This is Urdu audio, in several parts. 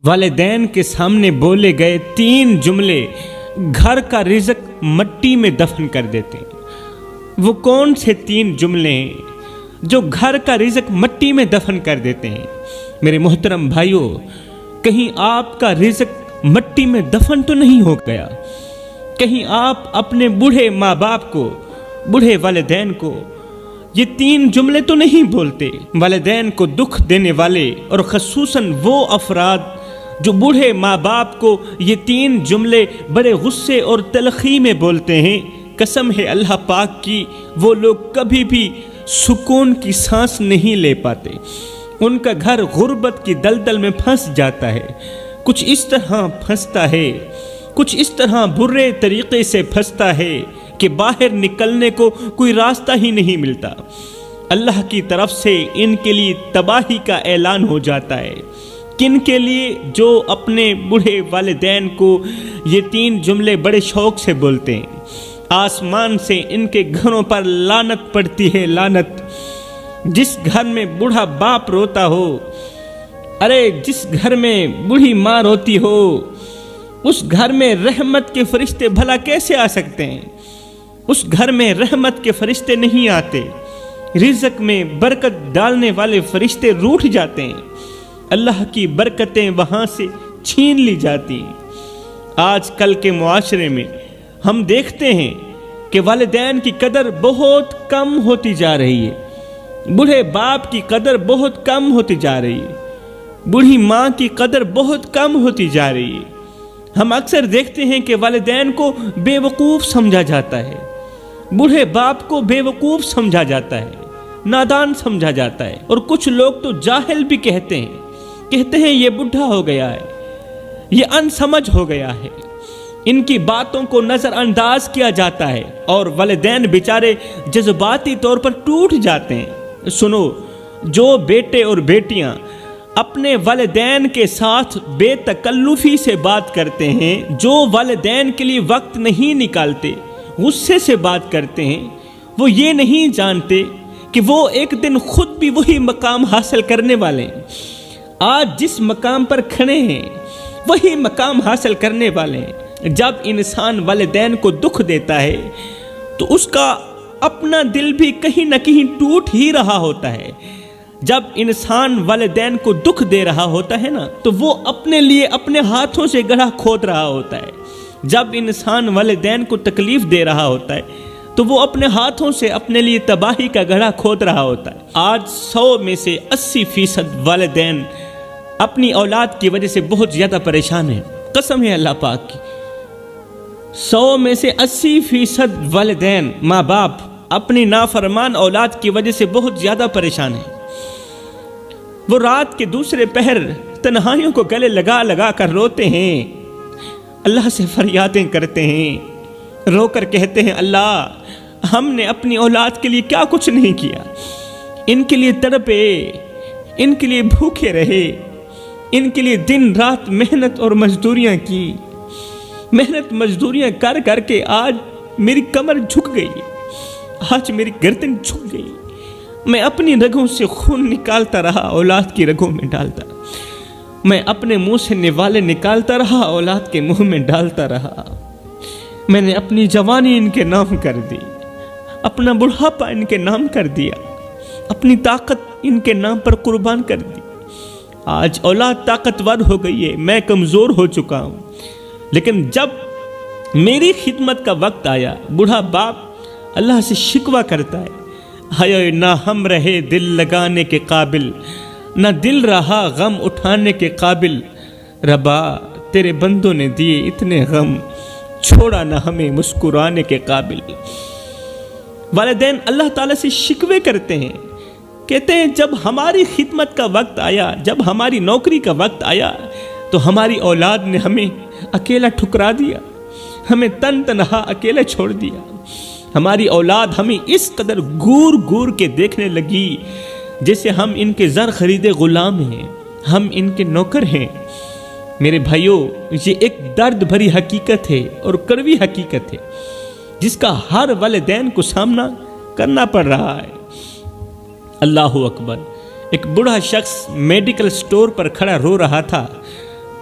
والدین کے سامنے بولے گئے 3 جملے گھر کا رزق مٹی میں دفن کر دیتے ہیں۔ وہ کون سے 3 جملے ہیں جو گھر کا رزق مٹی میں دفن کر دیتے ہیں؟ میرے محترم بھائیوں، کہیں آپ کا رزق مٹی میں دفن تو نہیں ہو گیا؟ کہیں آپ اپنے بوڑھے ماں باپ کو، بوڑھے والدین کو یہ 3 جملے تو نہیں بولتے؟ والدین کو دکھ دینے والے اور خصوصاً وہ افراد جو بوڑھے ماں باپ کو یہ 3 جملے بڑے غصے اور تلخی میں بولتے ہیں، قسم ہے اللہ پاک کی، وہ لوگ کبھی بھی سکون کی سانس نہیں لے پاتے۔ ان کا گھر غربت کی دلدل میں پھنس جاتا ہے، کچھ اس طرح پھنستا ہے، کچھ اس طرح برے طریقے سے پھنستا ہے کہ باہر نکلنے کو کوئی راستہ ہی نہیں ملتا۔ اللہ کی طرف سے ان کے لیے تباہی کا اعلان ہو جاتا ہے۔ کن کے لیے؟ جو اپنے بوڑھے والدین کو یہ 3 جملے بڑے شوق سے بولتے ہیں۔ آسمان سے ان کے گھروں پر لعنت پڑتی ہے، لعنت۔ جس گھر میں بوڑھا باپ روتا ہو، ارے جس گھر میں بوڑھی ماں روتی ہو، اس گھر میں رحمت کے فرشتے بھلا کیسے آ سکتے ہیں؟ اس گھر میں رحمت کے فرشتے نہیں آتے، رزق میں برکت ڈالنے والے فرشتے روٹھ جاتے ہیں، اللہ کی برکتیں وہاں سے چھین لی جاتی ہیں۔ آج کل کے معاشرے میں ہم دیکھتے ہیں کہ والدین کی قدر بہت کم ہوتی جا رہی ہے، بوڑھے باپ کی قدر بہت کم ہوتی جا رہی ہے، بوڑھی ماں کی قدر بہت کم ہوتی جا رہی ہے۔ ہم اکثر دیکھتے ہیں کہ والدین کو بے وقوف سمجھا جاتا ہے، بوڑھے باپ کو بے وقوف سمجھا جاتا ہے، نادان سمجھا جاتا ہے، اور کچھ لوگ تو جاہل بھی کہتے ہیں یہ بڈھا ہو گیا ہے، یہ ان سمجھ ہو گیا ہے۔ ان کی باتوں کو نظر انداز کیا جاتا ہے اور والدین بیچارے جذباتی طور پر ٹوٹ جاتے ہیں۔ سنو، جو بیٹے اور بیٹیاں اپنے والدین کے ساتھ بے تکلفی سے بات کرتے ہیں، جو والدین کے لیے وقت نہیں نکالتے، غصے سے بات کرتے ہیں، وہ یہ نہیں جانتے کہ وہ ایک دن خود بھی وہی مقام حاصل کرنے والے ہیں۔ آج جس مقام پر کھڑے ہیں وہی مقام حاصل کرنے والے ہیں۔ جب انسان والدین کو دکھ دیتا ہے تو اس کا اپنا دل بھی کہیں نہ کہیں ٹوٹ ہی رہا ہوتا ہے۔ جب انسان والدین کو دکھ دے رہا ہوتا ہے نا، تو وہ اپنے لیے اپنے ہاتھوں سے گڑھا کھود رہا ہوتا ہے۔ جب انسان والدین کو تکلیف دے رہا ہوتا ہے تو وہ اپنے ہاتھوں سے اپنے لیے تباہی کا گڑھا کھود رہا ہوتا ہے۔ آج 100 میں سے 80% والدین اپنی اولاد کی وجہ سے بہت زیادہ پریشان ہیں، قسم ہے اللہ پاک کی۔ 100 میں سے 80% والدین، ماں باپ اپنی نافرمان اولاد کی وجہ سے بہت زیادہ پریشان ہیں۔ وہ رات کے دوسرے پہر تنہائیوں کو گلے لگا لگا کر روتے ہیں، اللہ سے فریادیں کرتے ہیں، رو کر کہتے ہیں اللہ ہم نے اپنی اولاد کے لیے کیا کچھ نہیں کیا، ان کے لیے تڑپے، ان کے لیے بھوکے رہے، ان کے لیے دن رات محنت اور مزدوریاں کی، محنت مزدوریاں کر کر کے آج میری کمر جھک گئی، آج میری گردن جھک گئی، میں اپنی رگوں سے خون نکالتا رہا، اولاد کی رگوں میں ڈالتا، میں اپنے منہ سے نوالے نکالتا رہا، اولاد کے منہ میں ڈالتا رہا، میں نے اپنی جوانی ان کے نام کر دی، اپنا بڑھاپا ان کے نام کر دیا، اپنی طاقت ان کے نام پر قربان کر دی۔ آج اولاد طاقتور ہو گئی ہے، میں کمزور ہو چکا ہوں، لیکن جب میری خدمت کا وقت آیا، بوڑھا باپ اللہ سے شکوہ کرتا ہے، ہائے نہ ہم رہے دل لگانے کے قابل، نہ دل رہا غم اٹھانے کے قابل، ربا تیرے بندوں نے دیے اتنے غم، چھوڑا نہ ہمیں مسکرانے کے قابل۔ والدین اللہ تعالیٰ سے شکوے کرتے ہیں، کہتے ہیں جب ہماری خدمت کا وقت آیا، جب ہماری نوکری کا وقت آیا تو ہماری اولاد نے ہمیں اکیلا ٹھکرا دیا، ہمیں تن تنہا اکیلا چھوڑ دیا، ہماری اولاد ہمیں اس قدر گور گور کے دیکھنے لگی جیسے ہم ان کے زر خریدے غلام ہیں، ہم ان کے نوکر ہیں۔ میرے بھائیوں، یہ ایک درد بھری حقیقت ہے اور کڑوی حقیقت ہے جس کا ہر والدین کو سامنا کرنا پڑ رہا ہے۔ اللہ اکبر۔ ایک بوڑھا شخص میڈیکل سٹور پر کھڑا رو رہا تھا،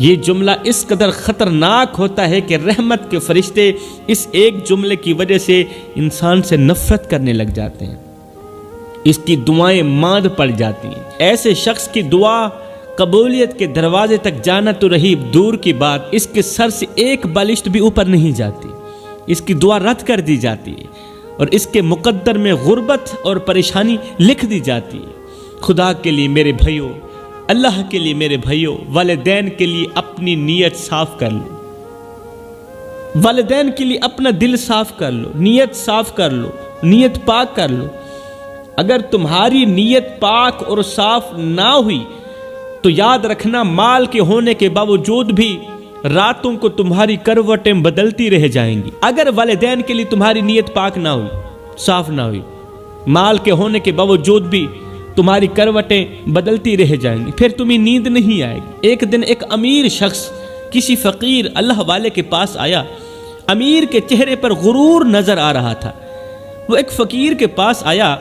یہ جملہ اس قدر خطرناک ہوتا ہے کہ رحمت کے فرشتے اس ایک جملے کی وجہ سے انسان سے نفرت کرنے لگ جاتے ہیں، اس کی دعائیں ماند پڑ جاتی ہیں۔ ایسے شخص کی دعا قبولیت کے دروازے تک جانا تو رہی دور کی بات، اس کے سر سے ایک بالشت بھی اوپر نہیں جاتی، اس کی دعا رد کر دی جاتی ہے اور اس کے مقدر میں غربت اور پریشانی لکھ دی جاتی ہے۔ خدا کے لیے میرے بھائیوں، اللہ کے لیے میرے بھائیوں، والدین کے لیے اپنی نیت صاف کر لو، والدین کے لیے اپنا دل صاف کر لو، نیت صاف کر لو، نیت پاک کر لو۔ اگر تمہاری نیت پاک اور صاف نہ ہوئی تو یاد رکھنا مال کے ہونے کے باوجود بھی راتوں کو تمہاری کروٹیں بدلتی رہ جائیں گی۔ اگر والدین کے لیے تمہاری نیت پاک نہ ہوئی، صاف نہ ہوئی، مال کے ہونے کے باوجود بھی تمہاری کروٹیں بدلتی رہ جائیں گی، پھر تمہیں نیند نہیں آئے گی۔ ایک دن ایک امیر شخص کسی فقیر اللہ والے کے پاس آیا، امیر کے چہرے پر غرور نظر آ رہا تھا۔ وہ ایک فقیر کے پاس آیا،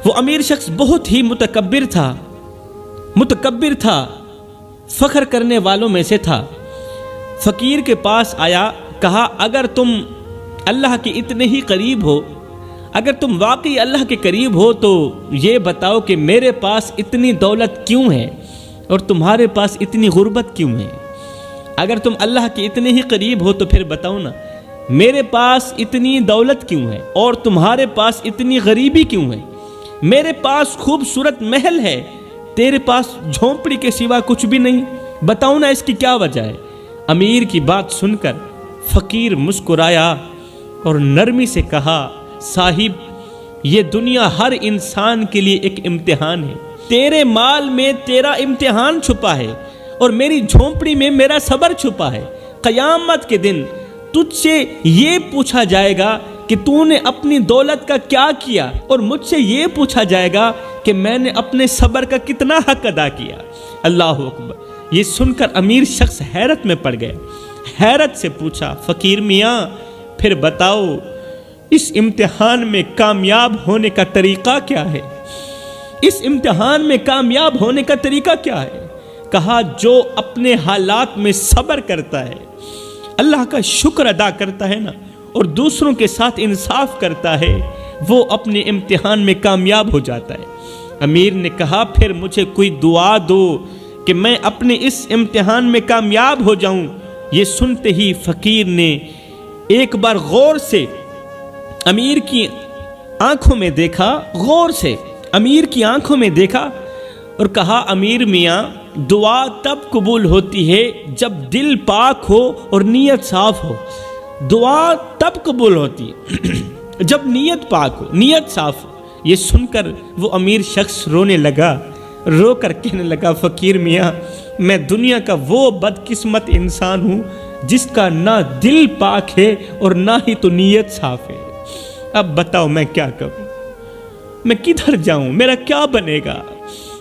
وہ امیر شخص بہت ہی متکبر تھا، فخر کرنے والوں میں سے تھا۔ فقیر کے پاس آیا، کہا اگر تم اللہ کے اتنے ہی قریب ہو، اگر تم واقعی اللہ کے قریب ہو تو یہ بتاؤ کہ میرے پاس اتنی دولت کیوں ہے اور تمہارے پاس اتنی غربت کیوں ہے؟ اگر تم اللہ کے اتنے ہی قریب ہو تو پھر بتاؤ نا، میرے پاس اتنی دولت کیوں ہے اور تمہارے پاس اتنی غریبی کیوں ہے؟ میرے پاس خوبصورت محل ہے، تیرے پاس جھونپڑی کے سوا کچھ بھی نہیں، بتاؤ نا اس کی کیا وجہ ہے؟ امیر کی بات سن کر فقیر مسکرایا اور نرمی سے کہا، صاحب یہ دنیا ہر انسان کے لیے ایک امتحان ہے، تیرے مال میں تیرا امتحان چھپا ہے اور میری جھونپڑی میں میرا صبر چھپا ہے۔ قیامت کے دن تجھ سے یہ پوچھا جائے گا کہ تو نے اپنی دولت کا کیا کیا، اور مجھ سے یہ پوچھا جائے گا کہ میں نے اپنے صبر کا کتنا حق ادا کیا۔ اللہ اکبر۔ یہ سن کر امیر شخص حیرت میں پڑ گیا، حیرت سے پوچھا، فقیر میاں پھر بتاؤ اس امتحان میں کامیاب ہونے کا طریقہ کیا ہے؟ اس امتحان میں کامیاب ہونے کا طریقہ کیا ہے؟ کہا جو اپنے حالات میں صبر کرتا ہے، اللہ کا شکر ادا کرتا ہے نا، اور دوسروں کے ساتھ انصاف کرتا ہے، وہ اپنے امتحان میں کامیاب ہو جاتا ہے۔ امیر نے کہا پھر مجھے کوئی دعا دو کہ میں اپنے اس امتحان میں کامیاب ہو جاؤں۔ یہ سنتے ہی فقیر نے ایک بار غور سے امیر کی آنکھوں میں دیکھا، غور سے امیر کی آنکھوں میں دیکھا اور کہا، امیر میاں دعا تب قبول ہوتی ہے جب دل پاک ہو اور نیت صاف ہو۔ دعا تب قبول ہوتی ہے جب نیت پاک ہو، نیت صاف ہو۔ یہ سن کر وہ امیر شخص رونے لگا، رو کر کہنے لگا، فقیر میاں میں دنیا کا وہ بدقسمت انسان ہوں جس کا نہ دل پاک ہے اور نہ ہی تو نیت صاف ہے۔ اب بتاؤ میں کیا کروں، میں کدھر جاؤں، میرا کیا بنے گا؟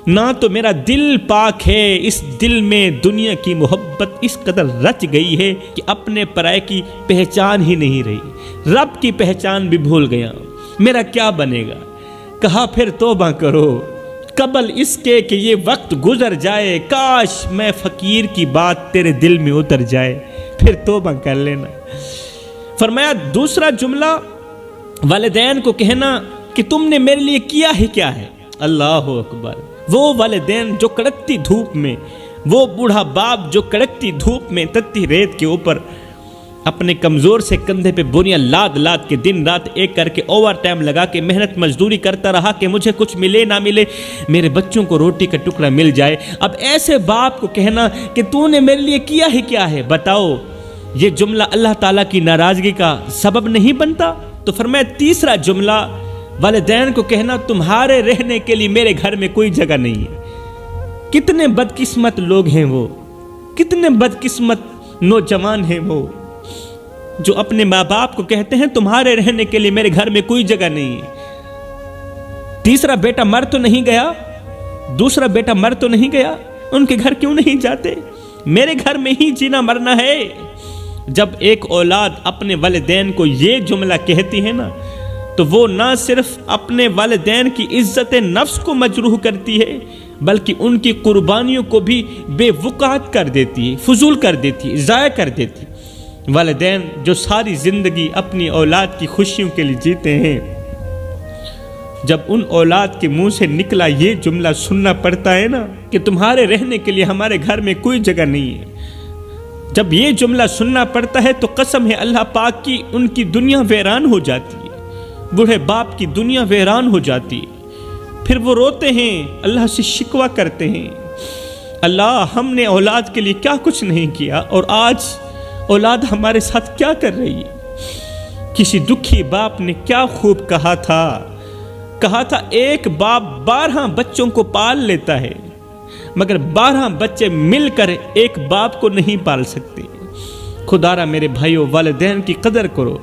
نہ تو میرا دل پاک ہے، اس دل میں دنیا کی محبت اس قدر رچ گئی ہے کہ اپنے پرائے کی پہچان ہی نہیں رہی، رب کی پہچان بھی بھول گیا، میرا کیا بنے گا؟ کہا پھر توبہ کرو قبل اس کے کہ یہ وقت گزر جائے، کاش میں فقیر کی بات تیرے دل میں اتر جائے، پھر توبہ کر لینا۔ فرمایا دوسرا جملہ والدین کو کہنا کہ تم نے میرے لیے کیا ہی کیا ہے۔ اللہ اکبر۔ وہ والدین جو کڑکتی دھوپ میں، وہ بوڑھا باپ جو کڑکتی دھوپ میں تتی ریت کے اوپر اپنے کمزور سے کندھے پہ بوریاں لاد لاد کے دن رات ایک کر کے اوور ٹائم لگا کے محنت مزدوری کرتا رہا کہ مجھے کچھ ملے نہ ملے، میرے بچوں کو روٹی کا ٹکڑا مل جائے۔ اب ایسے باپ کو کہنا کہ تو نے میرے لیے کیا ہی کیا ہے، بتاؤ یہ جملہ اللہ تعالیٰ کی ناراضگی کا سبب نہیں بنتا؟ تو فرمایا تیسرا جملہ والدین کو کہنا، تمہارے رہنے کے لیے میرے گھر میں کوئی جگہ نہیں ہے۔ کتنے بدقسمت لوگ ہیں وہ، کتنے بدقسمت نوجوان ہیں وہ جو اپنے ماں باپ کو کہتے ہیں تمہارے رہنے کے لیے میرے گھر میں کوئی جگہ نہیں ہے۔ تیسرا بیٹا مر تو نہیں گیا، دوسرا بیٹا مر تو نہیں گیا، ان کے گھر کیوں نہیں جاتے؟ میرے گھر میں ہی جینا مرنا ہے۔ جب ایک اولاد اپنے والدین کو یہ جملہ کہتی ہے نا تو وہ نہ صرف اپنے والدین کی عزت نفس کو مجروح کرتی ہے بلکہ ان کی قربانیوں کو بھی بے وقعت کر دیتی ہے، فضول کر دیتی ہے، ضائع کر دیتی ہے۔ والدین جو ساری زندگی اپنی اولاد کی خوشیوں کے لیے جیتے ہیں، جب ان اولاد کے منہ سے نکلا یہ جملہ سننا پڑتا ہے نا کہ تمہارے رہنے کے لیے ہمارے گھر میں کوئی جگہ نہیں ہے، جب یہ جملہ سننا پڑتا ہے تو قسم ہے اللہ پاک کی، ان کی دنیا ویران ہو جاتی ہے، بوڑھے باپ کی دنیا ویران ہو جاتی ہے۔ پھر وہ روتے ہیں، اللہ سے شکوہ کرتے ہیں، اللہ ہم نے اولاد کے لیے کیا کچھ نہیں کیا اور آج اولاد ہمارے ساتھ کیا کر رہی ہے۔ کسی دکھی باپ نے کیا خوب کہا تھا ایک باپ 12 بچوں کو پال لیتا ہے مگر 12 بچے مل کر ایک باپ کو نہیں پال سکتے۔ خدا را میرے بھائیو، والدین کی قدر کرو،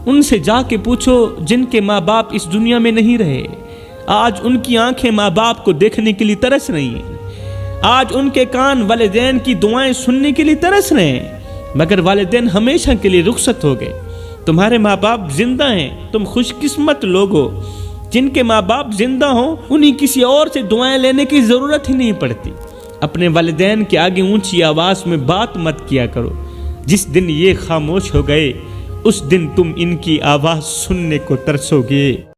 ان سے جا کے پوچھو جن کے ماں باپ اس دنیا میں نہیں رہے، آج ان کی آنکھیں ماں باپ کو دیکھنے کے لیے ترس رہی ہیں، آج ان کے کان والدین کی دعائیں سننے کے لیے ترس رہے ہیں، مگر والدین ہمیشہ کے لیے رخصت ہو گئے۔ تمہارے ماں باپ زندہ ہیں، تم خوش قسمت لوگ ہو۔ جن کے ماں باپ زندہ ہوں انہیں کسی اور سے دعائیں لینے کی ضرورت ہی نہیں پڑتی۔ اپنے والدین کے آگے اونچی آواز میں بات مت کیا کرو، جس دن یہ خاموش ہو گئے اس دن تم ان کی آواز سننے کو ترسو گے۔